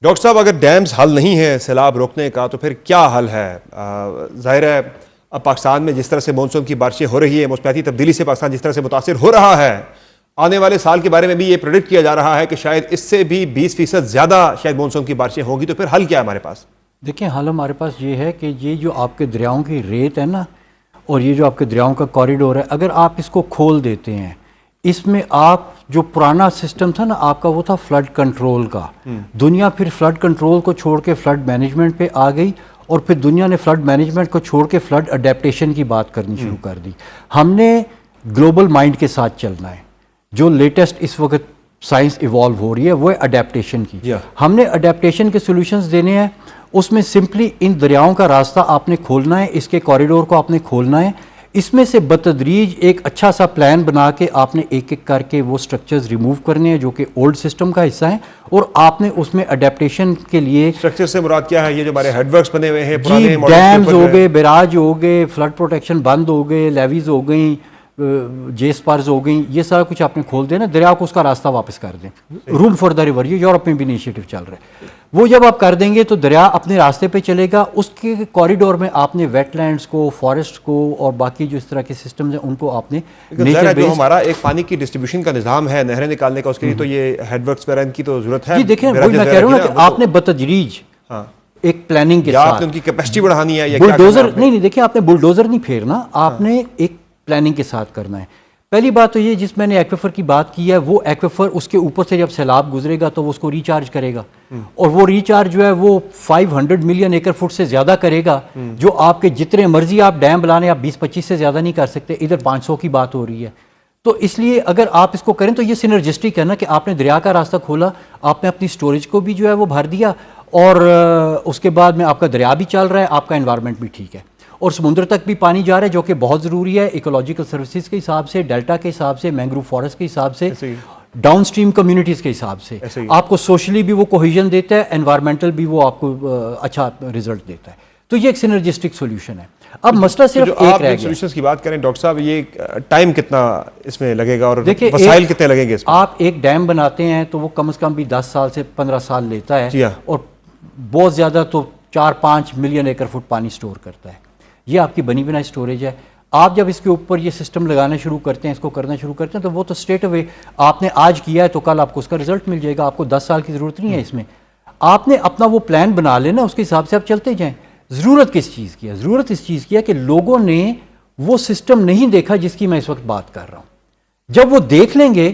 Doctor साहब, अगर dams हल नहीं है सैलाब रोकने का तो फिर क्या हल है? जाहिर है अब पाकिस्तान में जिस तरह से मानसून की बारिशें हो रही है, मौसमियाती तब्दीली से पाकिस्तान जिस तरह से मुतासिर हो रहा है, आने वाले साल के बारे में भी ये प्रेडिक्ट किया जा रहा है कि शायद इससे भी 20% ज़्यादा शायद मानसून की बारिशें होंगी। तो फिर हल क्या है हमारे पास? देखिए, हल हमारे पास ये है कि ये जो आपके दरियाओं की रेत है ना, और ये जो आपके दरियाओं का कॉरिडोर है, अगर आप इसको खोल देते हैं, इसमें आप जो पुराना सिस्टम था ना आपका, वो था फ्लड कंट्रोल का। दुनिया फिर फ्लड कंट्रोल को छोड़ के फ्लड मैनेजमेंट पे आ गई, और फिर दुनिया ने फ्लड मैनेजमेंट को छोड़ के फ्लड अडेप्टेशन की बात करनी शुरू कर दी। हमने ग्लोबल माइंड के साथ चलना है। जो लेटेस्ट इस वक्त साइंस इवॉल्व हो रही है वो है अडेप्टेशन की। हमने अडेप्टेशन के सॉल्यूशंस देने हैं। उसमें सिंपली इन दरियाओं का रास्ता आपने खोलना है, इसके कॉरिडोर को आपने खोलना है। इसमें से बतदरीज एक अच्छा सा प्लान बना के आपने एक एक करके वो स्ट्रक्चर्स रिमूव करने हैं जो कि ओल्ड सिस्टम का हिस्सा है, और आपने उसमें अडेप्टेशन के लिए स्ट्रक्चर से मुराद क्या है? ये जो हमारे हेडवर्क्स बने हुए हैं, जी, डैम्स हो गए, बैराज हो गए, फ्लड प्रोटेक्शन बंद हो गए, लेवीज हो गई, जे स्पर्स हो गई, ये सारा कुछ आपने खोल देना, दरिया को उसका रास्ता वापस कर दें। रूम फॉर द रिवर, ये यूरोप में भी इनिशिएटिव चल रहा है। वो जब आप कर देंगे तो दरिया अपने रास्ते पे चलेगा। उसके कॉरिडोर में आपने वेटलैंड्स को, फॉरेस्ट को और बाकी जो इस तरह के सिस्टम्स हैं उनको आपने जो हमारा एक पानी की डिस्ट्रीब्यूशन का निज़ाम है, नहरें निकालने का, उसके लिए तो ये हेडवर्क्स वगैरह की तो जरूरत है। जी देखिए, वही मैं कह रहा हूँ ना कि आपने बतदरीज एक प्लानिंग के साथ उनकी कैपेसिटी बढ़ानी है। बुलडोजर नहीं, देखिए आपने बुलडोजर नहीं फेरना, आपने एक प्लानिंग के साथ करना है। पहली बात तो ये, जिस मैंने एक्वेफर की बात की है, वो एक्वेफर उसके ऊपर से जब सैलाब गुजरेगा तो वो उसको रिचार्ज करेगा, और वो रिचार्ज जो है वो 500 मिलियन एकड़ फुट से ज्यादा करेगा। जो आपके जितने मर्जी आप डैम बनाने, आप 20-25 से ज्यादा नहीं कर सकते। इधर 500 की बात हो रही है। तो इसलिए अगर आप इसको करें तो ये सिनर्जिस्टिक है ना, कि आपने दरिया का रास्ता खोला, आपने अपनी स्टोरेज को भी जो है वो भर दिया, और उसके बाद में आपका दरिया भी चल रहा है, आपका एनवायरनमेंट भी ठीक है, और समुद्र तक भी पानी जा रहा है, जो कि बहुत ज़रूरी है इकोलॉजिकल सर्विसेज के हिसाब से, डेल्टा के हिसाब से, मैंग्रोव फॉरेस्ट के हिसाब से, डाउन स्ट्रीम कम्युनिटीज़ के हिसाब से। आपको सोशली भी वो कोहेजन देता है, एनवायरमेंटल भी वो आपको अच्छा रिजल्ट देता है। तो ये एक सिनर्जिस्टिक सोल्यूशन है। अब मसला सिर्फ एक रह गया। सॉल्यूशंस की बात करें डॉक्टर साहब, ये टाइम कितना इसमें लगेगा और वसाइल कितने लगेंगे इसमें? आप एक डैम बनाते हैं तो वो कम से कम भी 10 साल से 15 साल लेता है, और बहुत ज़्यादा तो 4-5 मिलियन एकड़ फुट पानी स्टोर करता है। ये आपकी बनी बनाई स्टोरेज है। आप जब इसके ऊपर ये सिस्टम लगाना शुरू करते हैं, इसको करना शुरू करते हैं, तो वो तो स्ट्रेट अवे आपने आज किया है तो कल आपको उसका रिजल्ट मिल जाएगा। आपको 10 साल की ज़रूरत नहीं है इसमें। आपने अपना वो प्लान बना लेना, उसके हिसाब से आप चलते जाएं। ज़रूरत किस चीज़ की है? ज़रूरत इस चीज़ की है कि लोगों ने वो सिस्टम नहीं देखा जिसकी मैं इस वक्त बात कर रहा हूँ। जब वो देख लेंगे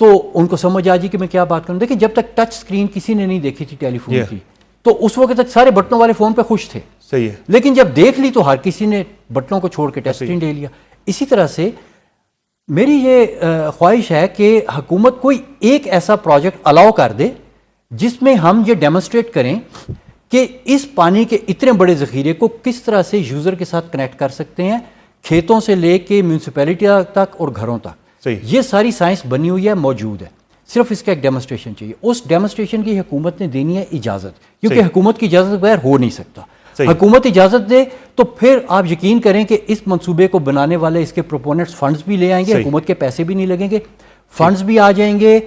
तो उनको समझ आ जाएगी कि मैं क्या बात करूँ। देखिए, जब तक टच स्क्रीन किसी ने नहीं देखी थी टेलीफोन की, तो उस वक्त तक सारे बटनों वाले फ़ोन पे खुश थे। सही है। लेकिन जब देख ली तो हर किसी ने बटनों को छोड़ के टच स्क्रीन ले लिया। इसी तरह से मेरी ये ख्वाहिश है कि हुकूमत कोई एक ऐसा प्रोजेक्ट अलाउ कर दे जिसमें हम ये डेमोन्स्ट्रेट करें कि इस पानी के इतने बड़े ज़ख़ीरे को किस तरह से यूज़र के साथ कनेक्ट कर सकते हैं, खेतों से लेके म्यूनसिपैलिटी तक और घरों तक। ये सारी साइंस बनी हुई है, मौजूद है। सिर्फ इसका एक डेमोन्स्ट्रेशन चाहिए। उस डेमोन्स्ट्रेशन की हुकूमत ने देनी है इजाज़त, क्योंकि हुकूमत की इजाज़त बगैर हो नहीं सकता। हुकूमत इजाज़त दे तो फिर आप यकीन करें कि इस मंसूबे को बनाने वाले, इसके प्रोपोनेंट्स फंड्स भी ले आएंगे, हुकूमत के पैसे भी नहीं लगेंगे, फंड्स भी आ जाएंगे,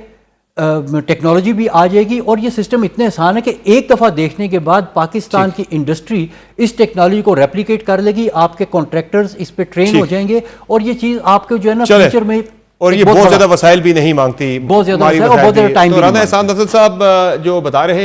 टेक्नोलॉजी भी आ जाएगी। और ये सिस्टम इतने आसान है कि एक दफ़ा देखने के बाद पाकिस्तान की इंडस्ट्री इस टेक्नोलॉजी को रेप्लिकेट कर लेगी, आपके कॉन्ट्रैक्टर्स इस पर ट्रेन हो जाएंगे, और ये चीज़ आपके जो है ना फ्यूचर में, और ये बहुत ज़्यादा वसाइल भी नहीं मांगती, बहुत ज़्यादा टाइम। राना एहसान नज़र साहब जो बता रहे हैं